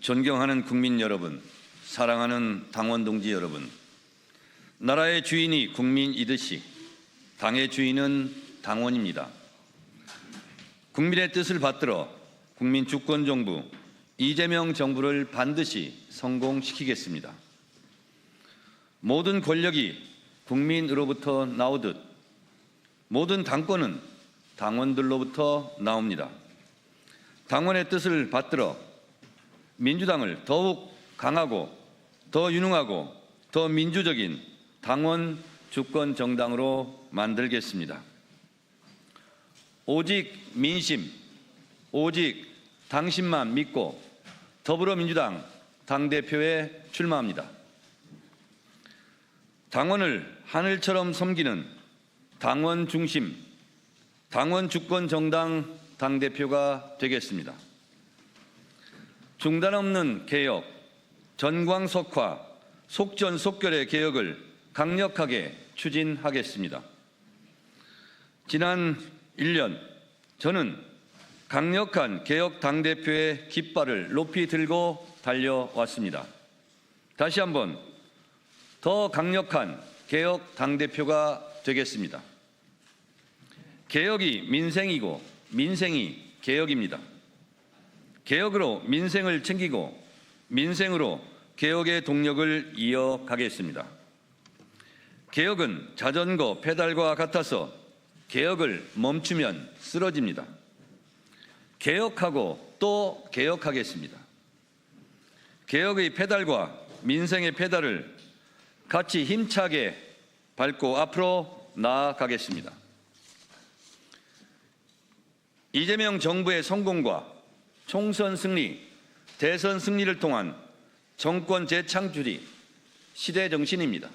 존경하는 국민 여러분, 사랑하는 당원 동지 여러분, 나라의 주인이 국민이듯이 당의 주인은 당원입니다. 국민의 뜻을 받들어 국민 주권 정부 이재명 정부를 반드시 성공시키겠습니다. 모든 권력이 국민으로부터 나오듯 모든 당권은 당원들로부터 나옵니다. 당원의 뜻을 받들어 민주당을 더욱 강하고 더 유능하고 더 민주적인 당원 주권 정당으로 만들겠습니다. 오직 민심, 오직 당신만 믿고 더불어민주당 당대표에 출마합니다. 당원을 하늘처럼 섬기는 당원 중심, 당원 주권 정당 당대표가 되겠습니다. 중단 없는 개혁, 전광석화, 속전속결의 개혁을 강력하게 추진하겠습니다. 지난 1년 저는 강력한 개혁 당대표의 깃발을 높이 들고 달려왔습니다. 다시 한번 더 강력한 개혁 당대표가 되겠습니다. 개혁이 민생이고 민생이 개혁입니다. 개혁으로 민생을 챙기고 민생으로 개혁의 동력을 이어가겠습니다. 개혁은 자전거 페달과 같아서 개혁을 멈추면 쓰러집니다. 개혁하고 또 개혁하겠습니다. 개혁의 페달과 민생의 페달을 같이 힘차게 밟고 앞으로 나아가겠습니다. 이재명 정부의 성공과 총선 승리, 대선 승리를 통한 정권 재창출이 시대 정신입니다.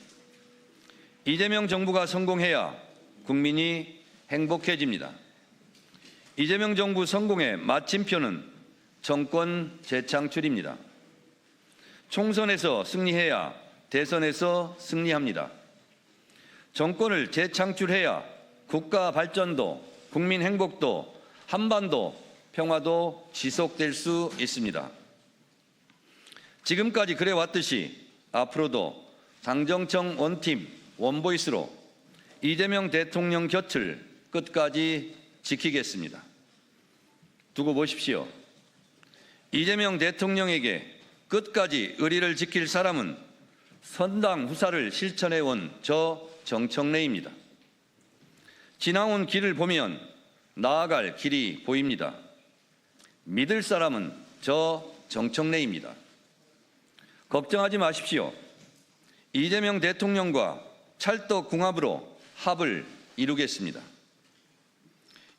이재명 정부가 성공해야 국민이 행복해집니다. 이재명 정부 성공의 마침표는 정권 재창출입니다. 총선에서 승리해야 대선에서 승리합니다. 정권을 재창출해야 국가 발전도, 국민 행복도, 한반도 평화도 지속될 수 있습니다. 지금까지 그래왔듯이 앞으로도 당정청 원팀, 원보이스로 이재명 대통령 곁을 끝까지 지키겠습니다. 두고 보십시오. 이재명 대통령에게 끝까지 의리를 지킬 사람은 선당 후사를 실천해온 저 정청래입니다. 지나온 길을 보면 나아갈 길이 보입니다. 믿을 사람은 저 정청래입니다. 걱정하지 마십시오. 이재명 대통령과 찰떡궁합으로 합을 이루겠습니다.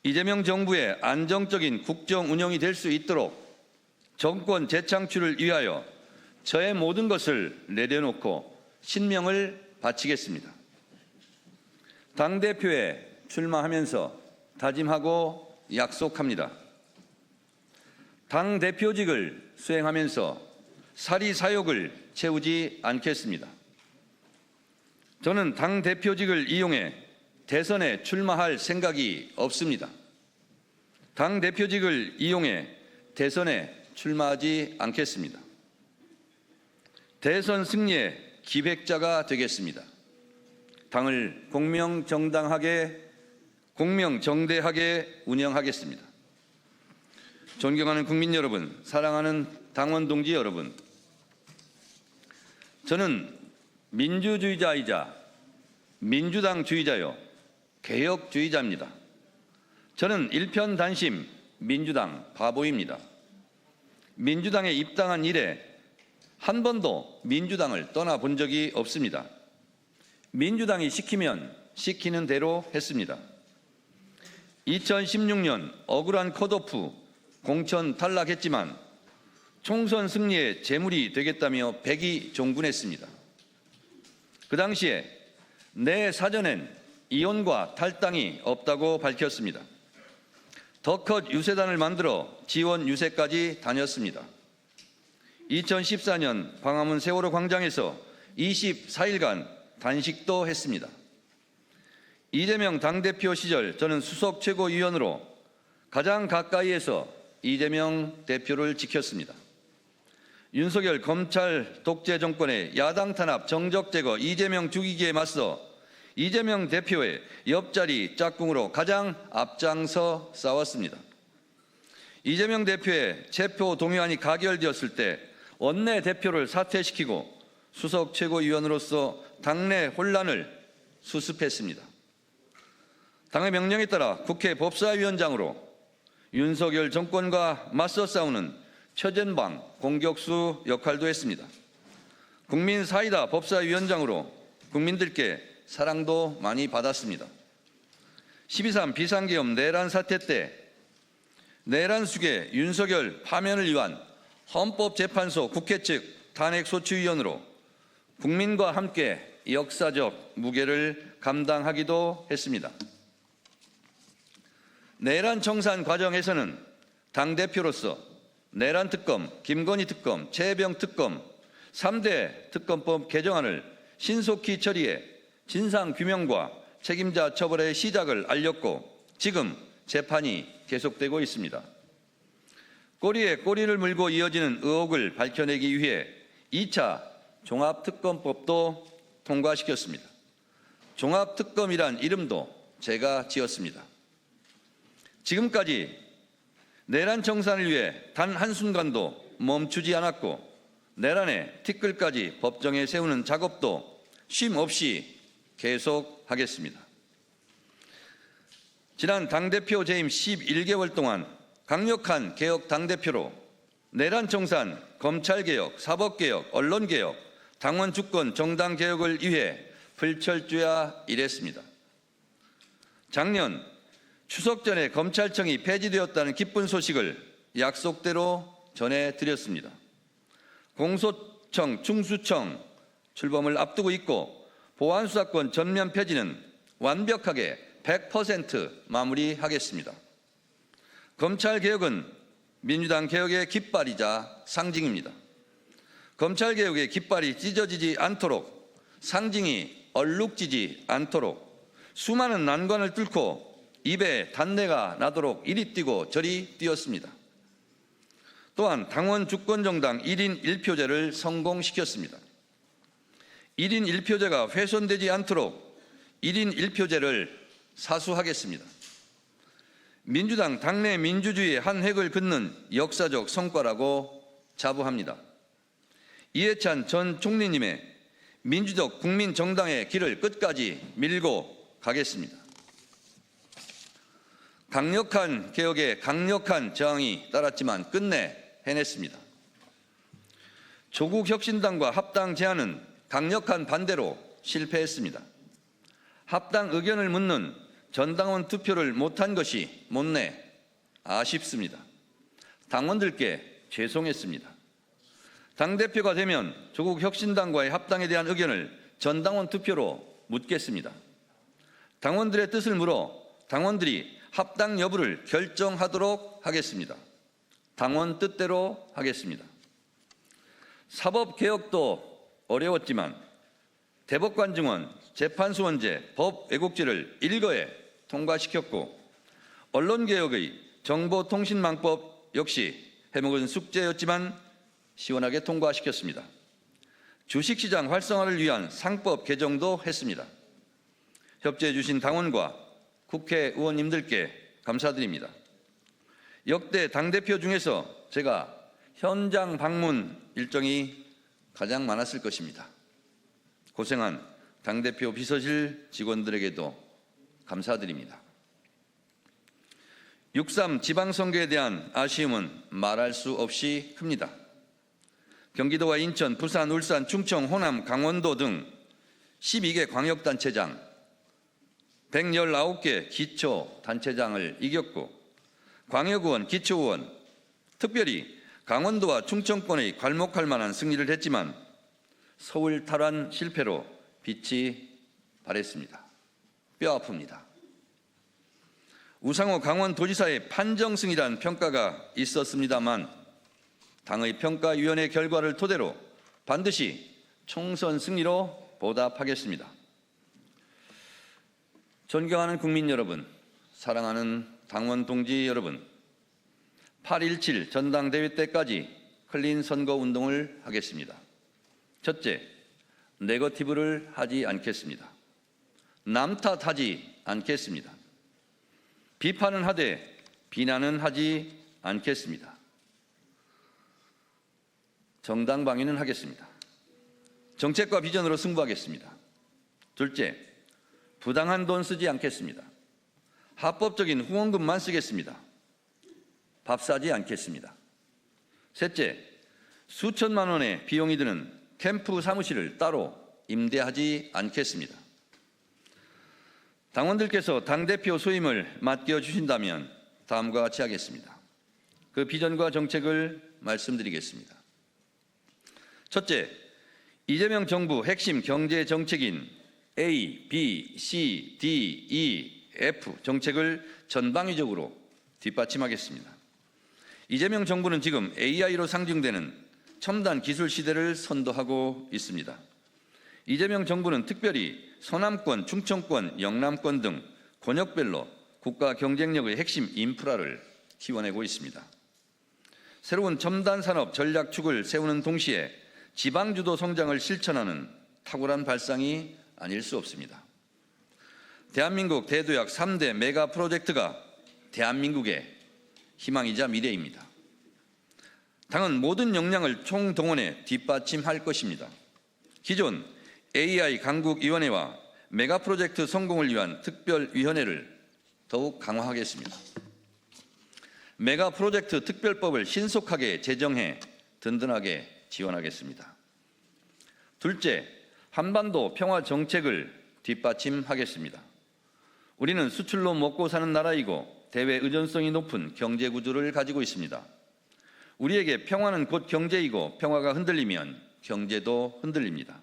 이재명 정부의 안정적인 국정 운영이 될 수 있도록 정권 재창출을 위하여 저의 모든 것을 내려놓고 신명을 바치겠습니다. 당대표에 출마하면서 다짐하고 약속합니다. 당대표직을 수행하면서 사리사욕을 채우지 않겠습니다. 저는 당대표직을 이용해 대선에 출마할 생각이 없습니다. 당대표직을 이용해 대선에 출마하지 않겠습니다. 대선 승리의 기획자가 되겠습니다. 당을 공명정대하게 운영하겠습니다. 존경하는 국민 여러분, 사랑하는 당원 동지 여러분, 저는 민주주의자이자 민주당주의자요 개혁주의자입니다. 저는 일편단심 민주당 바보입니다. 민주당에 입당한 이래 한 번도 민주당을 떠나본 적이 없습니다. 민주당이 시키면 시키는 대로 했습니다. 2016년 억울한 컷오프 공천 탈락했지만 총선 승리의 제물이 되겠다며 백의종군했습니다. 그 당시에 내 사전엔 이혼과 탈당이 없다고 밝혔습니다. 더 컷 유세단을 만들어 지원 유세까지 다녔습니다. 2014년 광화문 세월호 광장에서 24일간 단식도 했습니다. 이재명 당대표 시절 저는 수석 최고위원으로 가장 가까이에서 이재명 대표를 지켰습니다. 윤석열 검찰 독재 정권의 야당 탄압 정적 제거 이재명 죽이기에 맞서 이재명 대표의 옆자리 짝꿍으로 가장 앞장서 싸웠습니다. 이재명 대표의 체포 동의안이 가결되었을 때 원내대표를 사퇴시키고 수석 최고위원으로서 당내 혼란을 수습했습니다. 당의 명령에 따라 국회 법사위원장으로 윤석열 정권과 맞서 싸우는 최전방 공격수 역할도 했습니다. 국민 사이다 법사위원장으로 국민들께 사랑도 많이 받았습니다. 12.3 비상계엄 내란 사태 때 내란 수계 윤석열 파면을 위한 헌법재판소 국회 측 탄핵소추위원으로 국민과 함께 역사적 무게를 감당하기도 했습니다. 내란 청산 과정에서는 당대표로서 내란 특검, 김건희 특검, 최혜병 특검 3대 특검법 개정안을 신속히 처리해 진상규명과 책임자 처벌의 시작을 알렸고 지금 재판이 계속되고 있습니다. 꼬리에 꼬리를 물고 이어지는 의혹을 밝혀내기 위해 2차 종합특검법도 통과시켰습니다. 종합특검이란 이름도 제가 지었습니다. 지금까지 내란 청산을 위해 단 한순간도 멈추지 않았고 내란의 티끌까지 법정에 세우는 작업도 쉼 없이 계속하겠습니다. 지난 당대표 재임 11개월 동안 강력한 개혁 당대표로 내란 청산, 검찰개혁, 사법개혁, 언론개혁, 당원 주권, 정당개혁을 위해 불철주야 일했습니다. 작년 추석 전에 검찰청이 폐지되었다는 기쁜 소식을 약속대로 전해드렸습니다. 공소청, 충수청 출범을 앞두고 있고 보안수사권 전면 폐지는 완벽하게 100% 마무리하겠습니다. 검찰개혁은 민주당 개혁의 깃발이자 상징입니다. 검찰개혁의 깃발이 찢어지지 않도록 상징이 얼룩지지 않도록 수많은 난관을 뚫고 입에 단내가 나도록 이리 뛰고 저리 뛰었습니다. 또한 당원 주권정당 1인 1표제를 성공시켰습니다. 1인 1표제가 훼손되지 않도록 1인 1표제를 사수하겠습니다. 민주당 당내 민주주의의 한 획을 긋는 역사적 성과라고 자부합니다. 이해찬 전 총리님의 민주적 국민정당의 길을 끝까지 밀고 가겠습니다. 강력한 개혁에 강력한 저항이 따랐지만 끝내 해냈습니다. 조국혁신당과 합당 제안은 강력한 반대로 실패했습니다. 합당 의견을 묻는 전당원 투표를 못한 것이 못내 아쉽습니다. 당원들께 죄송했습니다. 당대표가 되면 조국혁신당과의 합당에 대한 의견을 전당원 투표로 묻겠습니다. 당원들의 뜻을 물어 당원들이 합당 여부를 결정하도록 하겠습니다. 당원 뜻대로 하겠습니다. 사법개혁도 어려웠지만 대법관 증원, 재판소원제, 법왜곡죄를 일거에 통과시켰고 언론개혁의 정보통신망법 역시 해먹은 숙제였지만 시원하게 통과시켰습니다. 주식시장 활성화를 위한 상법 개정도 했습니다. 협조해 주신 당원과 국회의원님들께 감사드립니다. 역대 당대표 중에서 제가 현장 방문 일정이 가장 많았을 것입니다. 고생한 당대표 비서실 직원들에게도 감사드립니다. 6.3 지방선거에 대한 아쉬움은 말할 수 없이 큽니다. 경기도와 인천, 부산, 울산, 충청, 호남, 강원도 등 12개 광역단체장 119개 기초단체장을 이겼고 광역의원, 기초의원, 특별히 강원도와 충청권의 괄목할 만한 승리를 했지만 서울 탈환 실패로 빛이 발했습니다. 뼈 아픕니다. 우상호 강원도지사의 판정승이란 평가가 있었습니다만 당의 평가위원회 결과를 토대로 반드시 총선 승리로 보답하겠습니다. 존경하는 국민 여러분, 사랑하는 당원 동지 여러분, 8.17 전당대회 때까지 클린 선거 운동을 하겠습니다. 첫째, 네거티브를 하지 않겠습니다. 남 탓하지 않겠습니다. 비판은 하되 비난은 하지 않겠습니다. 정당방위는 하겠습니다. 정책과 비전으로 승부하겠습니다. 둘째, 부당한 돈 쓰지 않겠습니다. 합법적인 후원금만 쓰겠습니다. 밥 사지 않겠습니다. 셋째, 수천만 원의 비용이 드는 캠프 사무실을 따로 임대하지 않겠습니다. 당원들께서 당대표 소임을 맡겨주신다면 다음과 같이 하겠습니다. 그 비전과 정책을 말씀드리겠습니다. 첫째, 이재명 정부 핵심 경제 정책인 A, B, C, D, E, F 정책을 전방위적으로 뒷받침하겠습니다. 이재명 정부는 지금 AI로 상징되는 첨단 기술 시대를 선도하고 있습니다. 이재명 정부는 특별히 서남권, 충청권, 영남권 등 권역별로 국가 경쟁력의 핵심 인프라를 키워내고 있습니다. 새로운 첨단 산업 전략축을 세우는 동시에 지방주도 성장을 실천하는 탁월한 발상이 아닐 수 없습니다. 대한민국 대도약 3대 메가 프로젝트가 대한민국의 희망이자 미래입니다. 당은 모든 역량을 총동원해 뒷받침할 것입니다. 기존 AI 강국위원회와 메가 프로젝트 성공을 위한 특별위원회를 더욱 강화하겠습니다. 메가 프로젝트 특별법을 신속하게 제정해 든든하게 지원하겠습니다. 둘째, 한반도 평화 정책을 뒷받침하겠습니다. 우리는 수출로 먹고 사는 나라이고 대외 의존성이 높은 경제 구조를 가지고 있습니다. 우리에게 평화는 곧 경제이고 평화가 흔들리면 경제도 흔들립니다.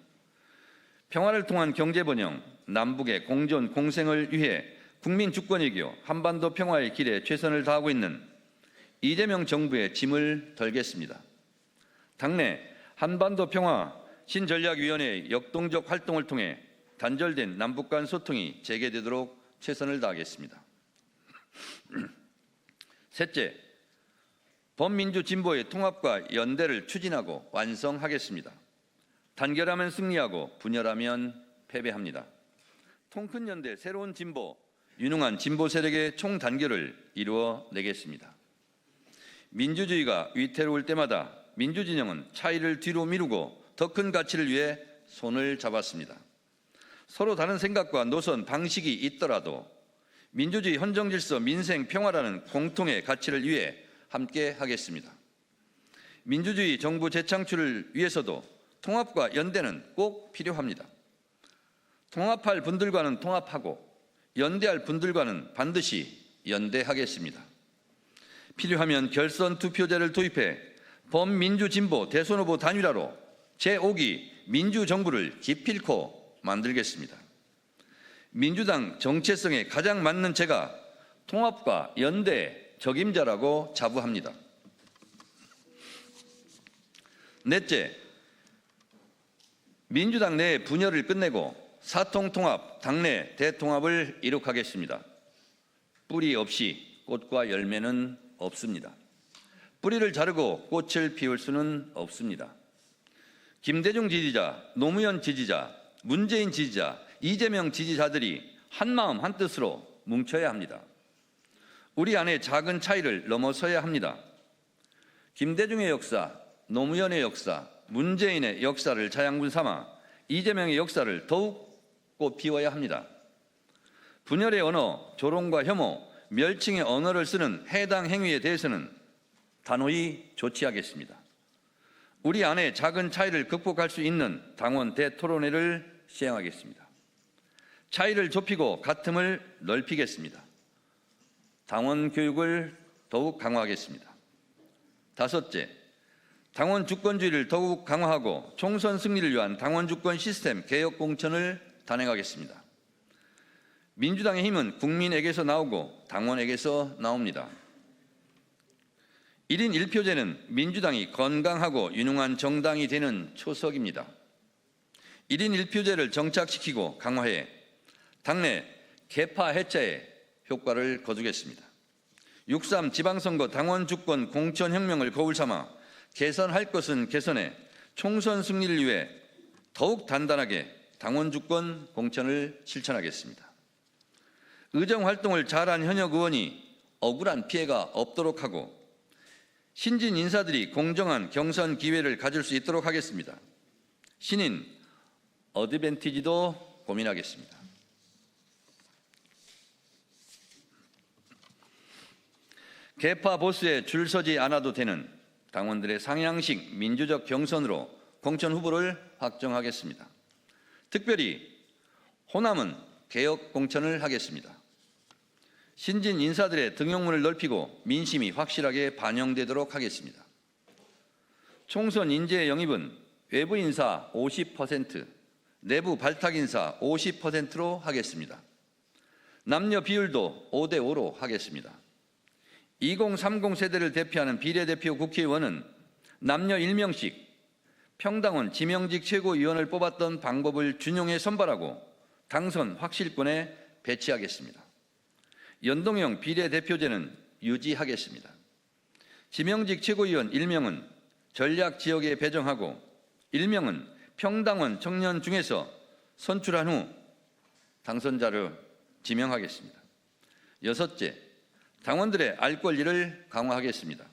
평화를 통한 경제 번영, 남북의 공존 공생을 위해 국민 주권이교 한반도 평화의 길에 최선을 다하고 있는 이재명 정부의 짐을 덜겠습니다. 당내 한반도 평화 신전략위원회의 역동적 활동을 통해 단절된 남북 간 소통이 재개되도록 최선을 다하겠습니다. 셋째, 범민주 진보의 통합과 연대를 추진하고 완성하겠습니다. 단결하면 승리하고 분열하면 패배합니다. 통큰 연대, 새로운 진보, 유능한 진보 세력의 총단결을 이루어내겠습니다. 민주주의가 위태로울 때마다 민주진영은 차이를 뒤로 미루고 더 큰 가치를 위해 손을 잡았습니다. 서로 다른 생각과 노선, 방식이 있더라도 민주주의, 헌정질서, 민생, 평화라는 공통의 가치를 위해 함께 하겠습니다. 민주주의 정부 재창출을 위해서도 통합과 연대는 꼭 필요합니다. 통합할 분들과는 통합하고 연대할 분들과는 반드시 연대하겠습니다. 필요하면 결선 투표제를 도입해 범민주진보 대선 후보 단일화로 제5기 민주정부를 기필코 만들겠습니다. 민주당 정체성에 가장 맞는 제가 통합과 연대의 적임자라고 자부합니다. 넷째, 민주당 내 분열을 끝내고 사통통합, 당내 대통합을 이룩하겠습니다. 뿌리 없이 꽃과 열매는 없습니다. 뿌리를 자르고 꽃을 피울 수는 없습니다. 김대중 지지자, 노무현 지지자, 문재인 지지자, 이재명 지지자들이 한마음 한뜻으로 뭉쳐야 합니다. 우리 안의 작은 차이를 넘어서야 합니다. 김대중의 역사, 노무현의 역사, 문재인의 역사를 자양분 삼아 이재명의 역사를 더욱 꽃피워야 합니다. 분열의 언어, 조롱과 혐오, 멸칭의 언어를 쓰는 해당 행위에 대해서는 단호히 조치하겠습니다. 우리 안의 작은 차이를 극복할 수 있는 당원 대토론회를 시행하겠습니다. 차이를 좁히고 같음을 넓히겠습니다. 당원 교육을 더욱 강화하겠습니다. 다섯째, 당원 주권주의를 더욱 강화하고 총선 승리를 위한 당원 주권 시스템 개혁 공천을 단행하겠습니다. 민주당의 힘은 국민에게서 나오고 당원에게서 나옵니다. 1인 1표제는 민주당이 건강하고 유능한 정당이 되는 초석입니다. 1인 1표제를 정착시키고 강화해 당내 계파 해체에 효과를 거두겠습니다. 6.3 지방선거 당원 주권 공천혁명을 거울 삼아 개선할 것은 개선해 총선 승리를 위해 더욱 단단하게 당원 주권 공천을 실천하겠습니다. 의정 활동을 잘한 현역 의원이 억울한 피해가 없도록 하고 신진 인사들이 공정한 경선 기회를 가질 수 있도록 하겠습니다. 신인 어드밴티지도 고민하겠습니다. 계파 보수에 줄 서지 않아도 되는 당원들의 상향식 민주적 경선으로 공천 후보를 확정하겠습니다. 특별히 호남은 개혁 공천을 하겠습니다. 신진 인사들의 등용문을 넓히고 민심이 확실하게 반영되도록 하겠습니다. 총선 인재 영입은 외부 인사 50%, 내부 발탁 인사 50%로 하겠습니다. 남녀 비율도 5대5로 하겠습니다. 2030 세대를 대표하는 비례대표 국회의원은 남녀 1명씩 평당원 지명직 최고위원을 뽑았던 방법을 준용해 선발하고 당선 확실권에 배치하겠습니다. 연동형 비례대표제는 유지하겠습니다. 지명직 최고위원 1명은 전략 지역에 배정하고 1명은 평당원 청년 중에서 선출한 후 당선자를 지명하겠습니다. 여섯째, 당원들의 알 권리를 강화하겠습니다.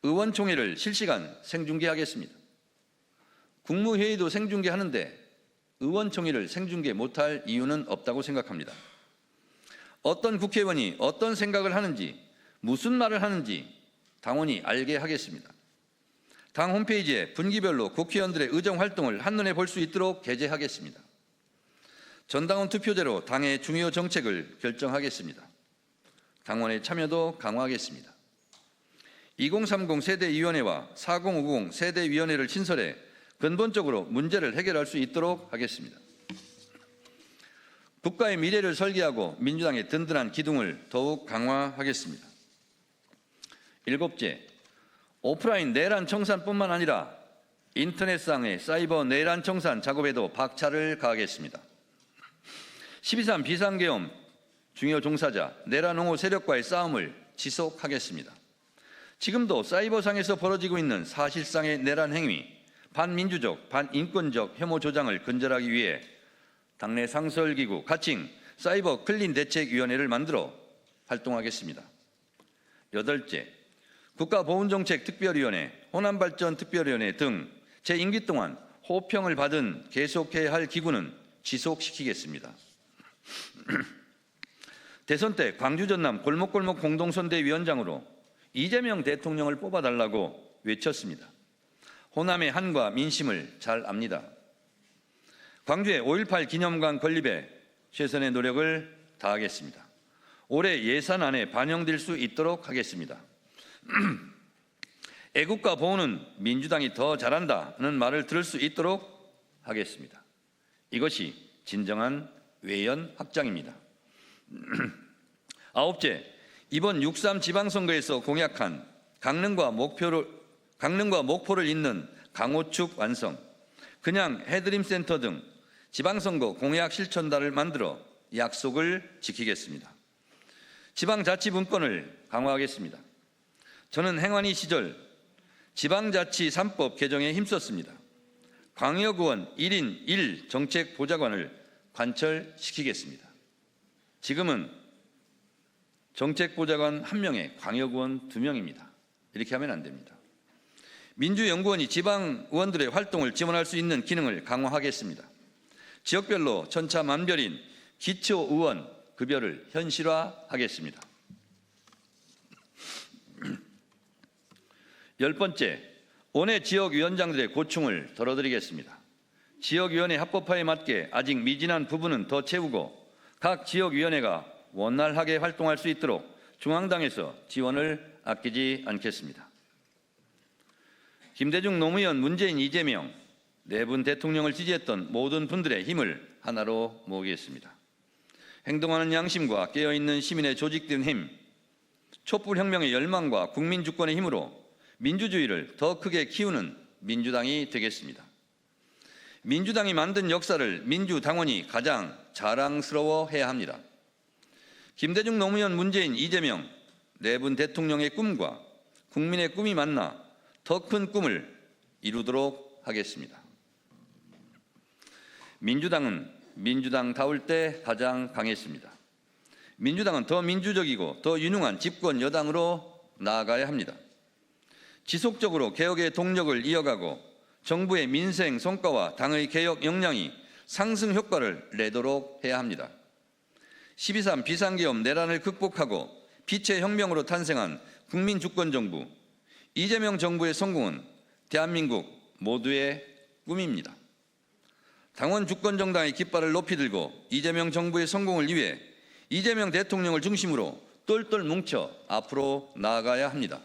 의원총회를 실시간 생중계하겠습니다. 국무회의도 생중계하는데 의원총회를 생중계 못할 이유는 없다고 생각합니다. 어떤 국회의원이 어떤 생각을 하는지, 무슨 말을 하는지 당원이 알게 하겠습니다. 당 홈페이지에 분기별로 국회의원들의 의정 활동을 한눈에 볼 수 있도록 게재하겠습니다. 전당원 투표제로 당의 중요 정책을 결정하겠습니다. 당원의 참여도 강화하겠습니다. 2030 세대위원회와 4050 세대위원회를 신설해 근본적으로 문제를 해결할 수 있도록 하겠습니다. 국가의 미래를 설계하고 민주당의 든든한 기둥을 더욱 강화하겠습니다. 일곱째, 오프라인 내란 청산뿐만 아니라 인터넷상의 사이버 내란 청산 작업에도 박차를 가하겠습니다. 12.3 비상계엄 중요 종사자, 내란 옹호 세력과의 싸움을 지속하겠습니다. 지금도 사이버상에서 벌어지고 있는 사실상의 내란 행위, 반민주적, 반인권적 혐오 조장을 근절하기 위해 당내 상설기구, 가칭 사이버 클린 대책위원회를 만들어 활동하겠습니다. 여덟째, 국가보훈정책특별위원회, 호남발전특별위원회 등 제 임기 동안 호평을 받은 계속해야 할 기구는 지속시키겠습니다. 대선 때 광주 전남 골목골목 공동선대위원장으로 이재명 대통령을 뽑아달라고 외쳤습니다. 호남의 한과 민심을 잘 압니다. 광주의 5.18 기념관 건립에 최선의 노력을 다하겠습니다. 올해 예산안에 반영될 수 있도록 하겠습니다. 애국가 보호는 민주당이 더 잘한다는 말을 들을 수 있도록 하겠습니다. 이것이 진정한 외연 확장입니다. 아홉째, 이번 6.3 지방선거에서 공약한 강릉과 목포를 잇는 강호축 완성, 그냥 해드림센터 등 지방선거 공약 실천단을 만들어 약속을 지키겠습니다. 지방자치분권을 강화하겠습니다. 저는 행안위 시절 지방자치 3법 개정에 힘썼습니다. 광역의원 1인 1 정책보좌관을 관철시키겠습니다. 지금은 정책보좌관 1명에 광역의원 2명입니다. 이렇게 하면 안 됩니다. 민주연구원이 지방의원들의 활동을 지원할 수 있는 기능을 강화하겠습니다. 지역별로 천차만별인 기초의원 급여를 현실화하겠습니다. 10번째, 원외 지역위원장들의 고충을 덜어드리겠습니다. 지역위원회 합법화에 맞게 아직 미진한 부분은 더 채우고 각 지역위원회가 원활하게 활동할 수 있도록 중앙당에서 지원을 아끼지 않겠습니다. 김대중 노무현, 문재인, 이재명 네 분 대통령을 지지했던 모든 분들의 힘을 하나로 모으겠습니다. 행동하는 양심과 깨어있는 시민의 조직된 힘, 촛불혁명의 열망과 국민주권의 힘으로 민주주의를 더 크게 키우는 민주당이 되겠습니다. 민주당이 만든 역사를 민주당원이 가장 자랑스러워해야 합니다. 김대중, 노무현, 문재인, 이재명 네 분 대통령의 꿈과 국민의 꿈이 만나 더 큰 꿈을 이루도록 하겠습니다. 민주당은 민주당다울 때 가장 강했습니다. 민주당은 더 민주적이고 더 유능한 집권 여당으로 나아가야 합니다. 지속적으로 개혁의 동력을 이어가고 정부의 민생 성과와 당의 개혁 역량이 상승 효과를 내도록 해야 합니다. 12.3 비상계엄 내란을 극복하고 빛의 혁명으로 탄생한 국민주권정부, 이재명 정부의 성공은 대한민국 모두의 꿈입니다. 당원 주권정당의 깃발을 높이 들고 이재명 정부의 성공을 위해 이재명 대통령을 중심으로 똘똘 뭉쳐 앞으로 나아가야 합니다.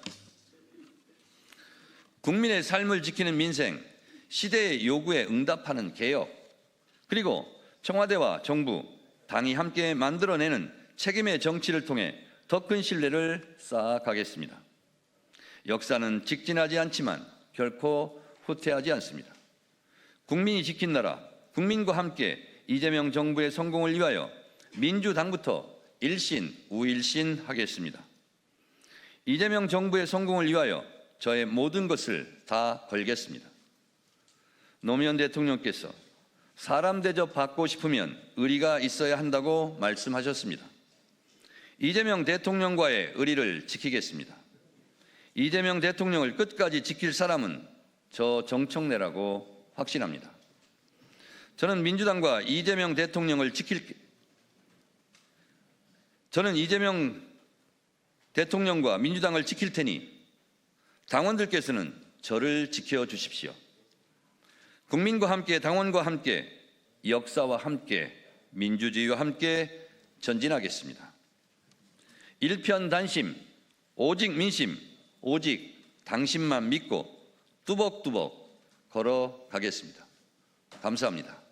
국민의 삶을 지키는 민생, 시대의 요구에 응답하는 개혁, 그리고 청와대와 정부, 당이 함께 만들어내는 책임의 정치를 통해 더 큰 신뢰를 쌓아가겠습니다. 역사는 직진하지 않지만 결코 후퇴하지 않습니다. 국민이 지킨 나라, 국민과 함께 이재명 정부의 성공을 위하여 민주당부터 일신, 우일신 하겠습니다. 이재명 정부의 성공을 위하여 저의 모든 것을 다 걸겠습니다. 노무현 대통령께서 사람 대접 받고 싶으면 의리가 있어야 한다고 말씀하셨습니다. 이재명 대통령과의 의리를 지키겠습니다. 이재명 대통령을 끝까지 지킬 사람은 저 정청래라고 확신합니다. 저는 민주당과 이재명 대통령을 저는 이재명 대통령과 민주당을 지킬 테니 당원들께서는 저를 지켜주십시오. 국민과 함께, 당원과 함께, 역사와 함께, 민주주의와 함께 전진하겠습니다. 일편단심, 오직 민심, 오직 당신만 믿고 뚜벅뚜벅 걸어가겠습니다. 감사합니다.